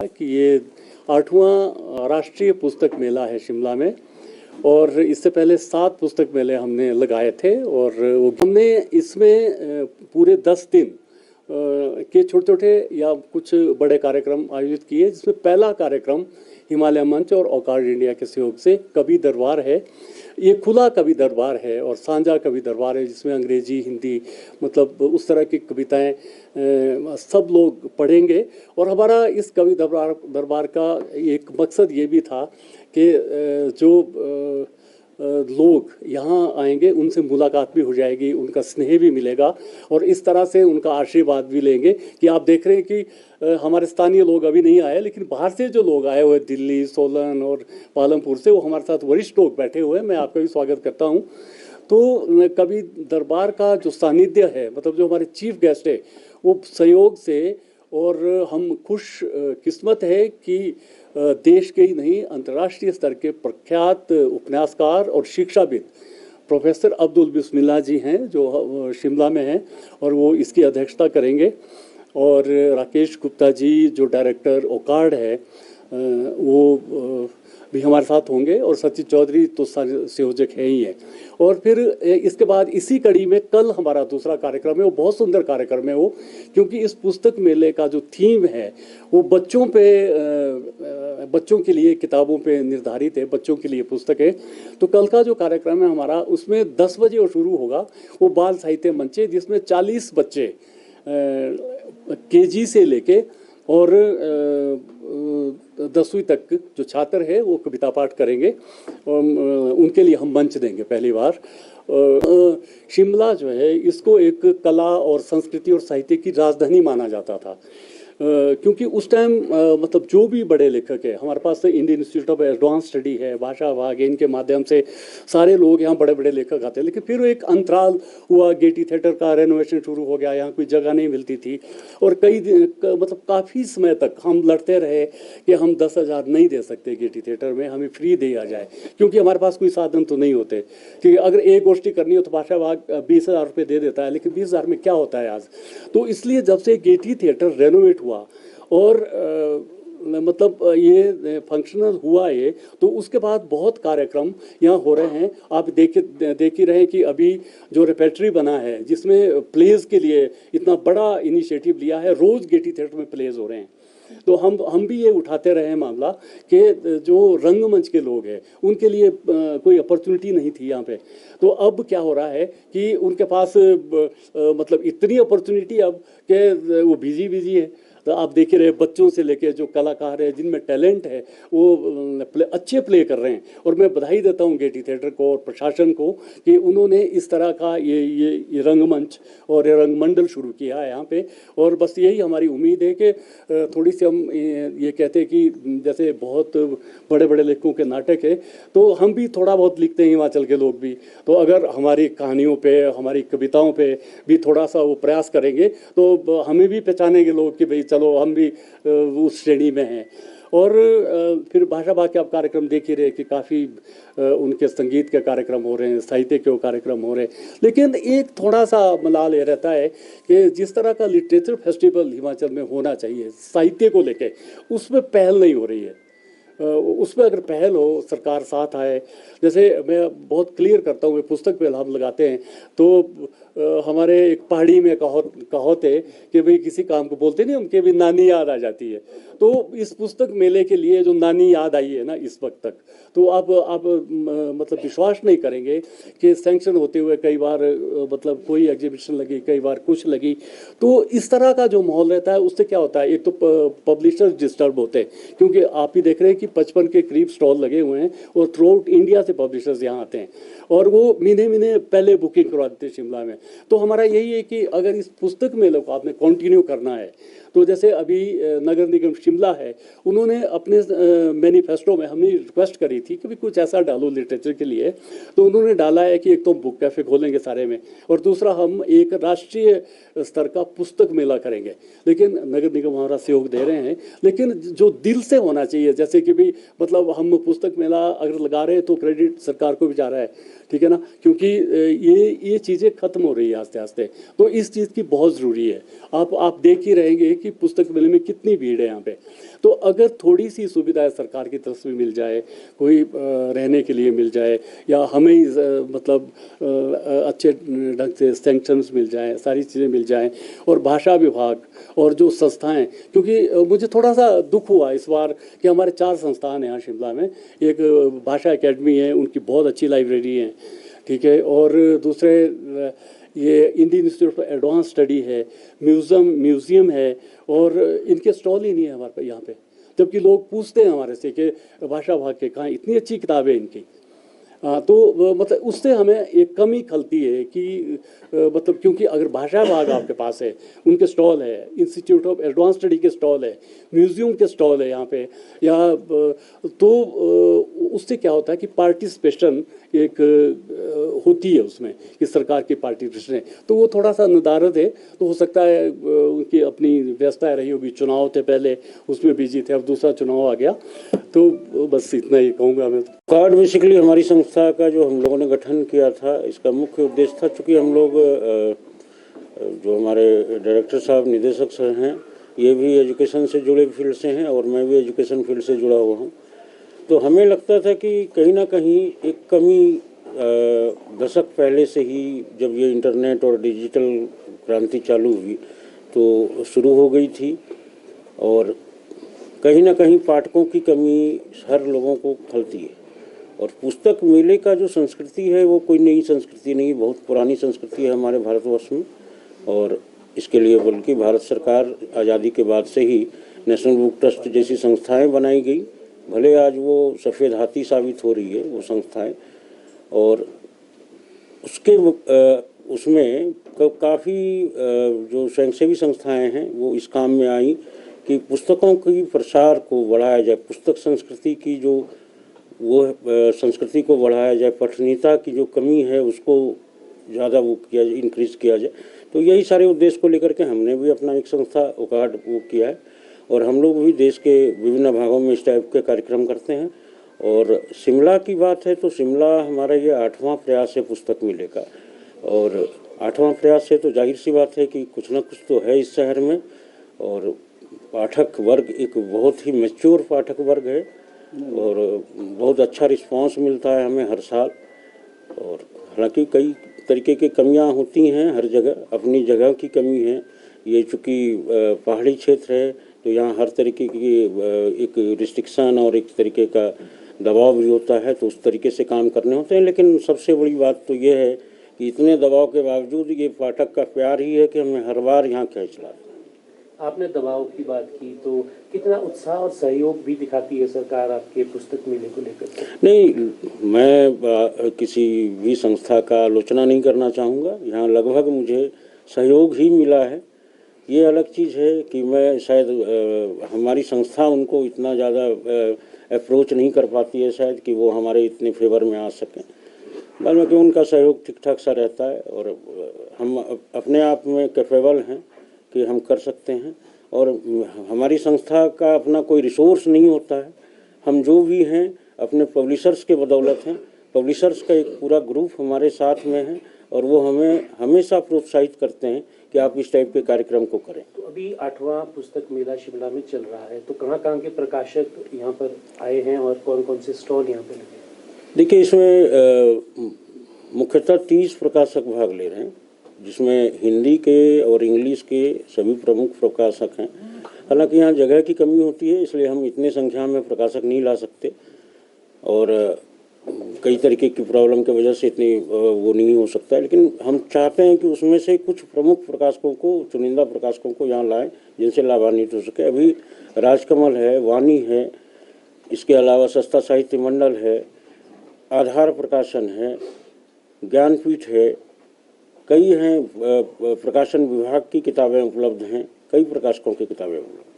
कि ये 8वां राष्ट्रीय पुस्तक मेला है शिमला में। और इससे पहले 7 पुस्तक मेले हमने लगाए थे और हमने इसमें पूरे 10 दिन के छोटे छोटे या कुछ बड़े कार्यक्रम आयोजित किए, जिसमें पहला कार्यक्रम हिमालय मंच और ओकार्ड इंडिया के सहयोग से कवि दरबार है। ये खुला कवि दरबार है और साझा कवि दरबार है, जिसमें अंग्रेजी, हिंदी, मतलब उस तरह की कविताएं सब लोग पढ़ेंगे। और हमारा इस कवि दरबार का एक मकसद ये भी था कि जो लोग यहाँ आएंगे उनसे मुलाकात भी हो जाएगी, उनका स्नेह भी मिलेगा और इस तरह से उनका आशीर्वाद भी लेंगे। कि आप देख रहे हैं कि हमारे स्थानीय लोग अभी नहीं आए, लेकिन बाहर से जो लोग आए हुए दिल्ली, सोलन और पालमपुर से, वो हमारे साथ वरिष्ठ लोग बैठे हुए हैं। मैं आपका भी स्वागत करता हूँ। तो कवि दरबार का जो सानिध्य है, मतलब जो हमारे चीफ गेस्ट है, वो सहयोग से, और हम खुश किस्मत है कि देश के ही नहीं अंतर्राष्ट्रीय स्तर के प्रख्यात उपन्यासकार और शिक्षाविद प्रोफेसर अब्दुल बिस्मिल्लाह जी हैं, जो शिमला में हैं और वो इसकी अध्यक्षता करेंगे। और राकेश गुप्ता जी जो डायरेक्टर ओकार्ड है वो भी हमारे साथ होंगे, और सचिन चौधरी तो संयोजक है ही है। और फिर इसके बाद इसी कड़ी में कल हमारा दूसरा कार्यक्रम है, वो बहुत सुंदर कार्यक्रम है वो, क्योंकि इस पुस्तक मेले का जो थीम है वो बच्चों के लिए किताबों पे निर्धारित है, बच्चों के लिए पुस्तक है। तो कल का जो कार्यक्रम है हमारा, उसमें 10 बजे और शुरू होगा, वो बाल साहित्य मंच है, जिसमें 40 बच्चे केजी से लेके और 10वीं तक जो छात्र है वो कविता पाठ करेंगे और उनके लिए हम मंच देंगे पहली बार। शिमला जो है इसको एक कला और संस्कृति और साहित्य की राजधानी माना जाता था, क्योंकि उस टाइम मतलब जो भी बड़े लेखक है हमारे पास, तो Indian institute of advance study है, भाषा विभाग, इनके माध्यम से सारे लोग यहाँ बड़े बड़े लेखक आते हैं। लेकिन फिर एक अंतराल हुआ, गेटी थिएटर का रेनोवेशन शुरू हो गया, यहाँ कोई जगह नहीं मिलती थी, और मतलब काफ़ी समय तक हम लड़ते रहे कि हम 10,000 नहीं दे सकते गेटी थिएटर में, हमें फ्री दिया जाए, क्योंकि हमारे पास कोई साधन तो नहीं होते। कि अगर एक गोष्ठी करनी हो तो भाषा विभाग 20,000 रुपये दे देता है, लेकिन 20,000 में क्या होता है आज। तो इसलिए जब से गेटी थिएटर रेनोवेट हुआ और मतलब ये फंक्शनल हुआ ये, तो उसके बाद बहुत कार्यक्रम यहाँ हो रहे हैं। आप देख ही रहे हैं कि अभी जो रेपेट्री बना है, जिसमें प्लेज के लिए इतना बड़ा इनिशिएटिव लिया है, रोज़ गेटी थिएटर में प्लेज हो रहे हैं। तो हम भी ये उठाते रहे मामला कि जो रंगमंच के लोग हैं उनके लिए कोई अपॉर्चुनिटी नहीं थी यहाँ पे। तो अब क्या हो रहा है कि उनके पास मतलब इतनी अपॉर्चुनिटी अब कि वो बिजी है। तो आप देख ही रहे, बच्चों से लेके जो कलाकार है, जिनमें टैलेंट है, वो अच्छे प्ले कर रहे हैं। और मैं बधाई देता हूँ गेटी थिएटर को और प्रशासन को कि उन्होंने इस तरह का ये रंगमंच और ये रंगमंडल शुरू किया है यहाँ पे। और बस यही हमारी उम्मीद है कि थोड़ी सी हम ये कहते हैं कि जैसे बहुत बड़े बड़े लेखकों के नाटक है, तो हम भी थोड़ा बहुत लिखते हैं, हिमाचल के लोग भी। तो अगर हमारी कहानियों पे, हमारी कविताओं पे भी थोड़ा सा वो प्रयास करेंगे, तो हमें भी पहचानेंगे लोग कि भाई चलो हम भी उस श्रेणी में हैं। और फिर भाषा भाग के आप कार्यक्रम देख ही रहे कि काफ़ी उनके संगीत के कार्यक्रम हो रहे हैं, साहित्य के कार्यक्रम हो रहे हैं। लेकिन एक थोड़ा सा मलाल ये रहता है कि जिस तरह का लिटरेचर फेस्टिवल हिमाचल में होना चाहिए साहित्य को लेके, उसमें पहल नहीं हो रही है। उसमें अगर पहल हो, सरकार साथ आए। जैसे मैं बहुत क्लियर करता हूँ, पुस्तक मेला हम लगाते हैं तो हमारे एक पहाड़ी में कहावत है कि भाई किसी काम को बोलते नहीं हम कि भाई नानी याद आ जाती है। तो इस पुस्तक मेले के लिए जो नानी याद आई है ना इस वक्त तक, तो अब मतलब विश्वास नहीं करेंगे कि सैंक्शन होते हुए कई बार मतलब कोई एग्जीबिशन लगी, कई बार कुछ लगी। तो इस तरह का जो माहौल रहता है, उससे क्या होता है, एक तो पब्लिशर्स डिस्टर्ब होते हैं, क्योंकि आप ही देख रहे हैं कि 55 के करीब स्टॉल लगे हुए हैं और थ्रू आउट इंडिया से पब्लिशर्स यहाँ आते हैं, और वो महीने पहले बुकिंग करवा देते हैं शिमला में। तो हमारा यही है कि अगर इस पुस्तक मेले को आपने कंटिन्यू करना है, तो जैसे अभी नगर निगम शिमला है, उन्होंने अपने मैनिफेस्टो में हमने रिक्वेस्ट करी थी कि भी कुछ ऐसा डालो लिटरेचर के लिए। तो उन्होंने डाला है कि एक तो बुक कैफे खोलेंगे सारे में, और दूसरा हम एक राष्ट्रीय स्तर का पुस्तक मेला करेंगे। लेकिन नगर निगम हमारा सहयोग दे रहे हैं, लेकिन जो दिल से होना चाहिए, जैसे कि भी मतलब हम पुस्तक मेला अगर लगा रहे हैं तो क्रेडिट सरकार को भी जा रहा है, ठीक है ना, क्योंकि ये चीज़ें खत्म हो रही है आस्ते आस्ते। तो इस चीज़ की बहुत ज़रूरी है। आप देख ही रहेंगे कि पुस्तक मेले में कितनी भीड़ है यहाँ पे। तो अगर थोड़ी सी सुविधाएं सरकार की तरफ से मिल जाए, कोई रहने के लिए मिल जाए, या हमें ही मतलब अच्छे ढंग से सैंक्शंस मिल जाएं, सारी चीज़ें मिल जाएं, और भाषा विभाग और जो संस्थाएं, क्योंकि मुझे थोड़ा सा दुख हुआ इस बार कि हमारे 4 संस्थान हैं यहाँ शिमला में। एक भाषा एकेडमी है, उनकी बहुत अच्छी लाइब्रेरी है, ठीक है, और दूसरे ये Indian institute of advance study है, म्यूज़ियम है, और इनके स्टॉल ही नहीं है हमारे यहाँ पे। जबकि लोग पूछते हैं हमारे से कि भाषा भाग के कहाँ इतनी अच्छी किताबें इनकी। तो मतलब उससे हमें एक कमी खलती है कि मतलब क्योंकि अगर भाषा भाग आपके पास है, उनके स्टॉल है, इंस्टीट्यूट ऑफ एडवांस स्टडी के स्टॉल है, म्यूज़ियम के स्टॉल है यहाँ पे, या तो उससे क्या होता है कि पार्टिसिपेशन एक होती है उसमें कि सरकार की पार्टिसिपेशन है, तो वो थोड़ा सा नदारद है। तो हो सकता है उनकी अपनी व्यवस्था रही होगी, चुनाव थे पहले, उसमें बिजी थे, अब दूसरा चुनाव आ गया। तो बस इतना ही कहूँगा मैं। कार्ड बेसिकली हमारी संस्था का जो हम लोगों ने गठन किया था, इसका मुख्य उद्देश्य था, चूँकि हम लोग जो हमारे डायरेक्टर साहब, निदेशक सर हैं, ये भी एजुकेशन से जुड़े फील्ड से हैं और मैं भी एजुकेशन फील्ड से जुड़ा हुआ हूँ। तो हमें लगता था कि कहीं ना कहीं एक कमी दशक पहले से ही, जब ये इंटरनेट और डिजिटल क्रांति चालू हुई तो शुरू हो गई थी, और कहीं ना कहीं पाठकों की कमी हर लोगों को खलती है। और पुस्तक मेले का जो संस्कृति है वो कोई नई संस्कृति नहीं, बहुत पुरानी संस्कृति है हमारे भारतवर्ष में। और इसके लिए बल्कि भारत सरकार आज़ादी के बाद से ही नेशनल बुक ट्रस्ट जैसी संस्थाएं बनाई गई, भले आज वो सफ़ेद हाथी साबित हो रही है वो संस्थाएं, और उसके उसमें काफ़ी जो स्वयंसेवी संस्थाएं हैं वो इस काम में आई कि पुस्तकों की प्रसार को बढ़ाया जाए, पुस्तक संस्कृति की जो वो संस्कृति को बढ़ाया जाए, पठनीयता की जो कमी है उसको ज़्यादा वो किया जाए, इंक्रीज़ किया जाए। तो यही सारे उद्देश्य को लेकर के हमने भी अपना एक संस्था ओकार्ड वो किया है, और हम लोग भी देश के विभिन्न भागों में इस टाइप के कार्यक्रम करते हैं। और शिमला की बात है तो शिमला हमारा ये 8वां प्रयास है पुस्तक मेले का, और 8वां प्रयास है तो जाहिर सी बात है कि कुछ ना कुछ तो है इस शहर में। और पाठक वर्ग एक बहुत ही मैच्योर पाठक वर्ग है, और बहुत अच्छा रिस्पांस मिलता है हमें हर साल। और हालांकि कई तरीके की कमियां होती हैं, हर जगह अपनी जगह की कमी है। ये चूँकि पहाड़ी क्षेत्र है तो यहाँ हर तरीके की एक रिस्ट्रिक्शन और एक तरीके का दबाव भी होता है, तो उस तरीके से काम करने होते हैं। लेकिन सबसे बड़ी बात तो ये है कि इतने दबाव के बावजूद ये पाठक का प्यार ही है कि हमें हर बार यहाँ खींच लाता है। आपने दबाव की बात की, तो कितना उत्साह और सहयोग भी दिखाती है सरकार आपके पुस्तक मेले को लेकर? नहीं, मैं किसी भी संस्था का आलोचना नहीं करना चाहूँगा। यहाँ लगभग मुझे सहयोग ही मिला है। ये अलग चीज़ है कि मैं शायद हमारी संस्था उनको इतना ज़्यादा अप्रोच नहीं कर पाती है शायद कि वो हमारे इतने फेवर में आ सकें, बल्कि उनका सहयोग ठीक ठाक सा रहता है, और हम अपने आप में कैपेबल हैं कि हम कर सकते हैं। और हमारी संस्था का अपना कोई रिसोर्स नहीं होता है, हम जो भी हैं अपने पब्लिशर्स के बदौलत हैं। पब्लिशर्स का एक पूरा ग्रुप हमारे साथ में है, और वो हमें हमेशा प्रोत्साहित करते हैं कि आप इस टाइप के कार्यक्रम को करें। तो अभी 8वां पुस्तक मेला शिमला में चल रहा है, तो कहाँ के प्रकाशक यहाँ पर आए हैं और कौन कौन से स्टॉल यहाँ पे लगे हैं? देखिए, इसमें मुख्यतः 30 प्रकाशक भाग ले रहे हैं, जिसमें हिंदी के और इंग्लिश के सभी प्रमुख प्रकाशक हैं। हालांकि यहाँ जगह की कमी होती है, इसलिए हम इतने संख्या में प्रकाशक नहीं ला सकते, और कई तरीके की प्रॉब्लम की वजह से इतनी वो नहीं हो सकता है। लेकिन हम चाहते हैं कि उसमें से कुछ प्रमुख प्रकाशकों को, चुनिंदा प्रकाशकों को यहाँ लाएं जिनसे लाभान्वित हो सके। अभी राजकमल है, वाणी है, इसके अलावा सस्ता साहित्य मंडल है, आधार प्रकाशन है, ज्ञानपीठ है, कई हैं, प्रकाशन विभाग की किताबें उपलब्ध हैं, कई प्रकाशकों की किताबें उपलब्ध हैं।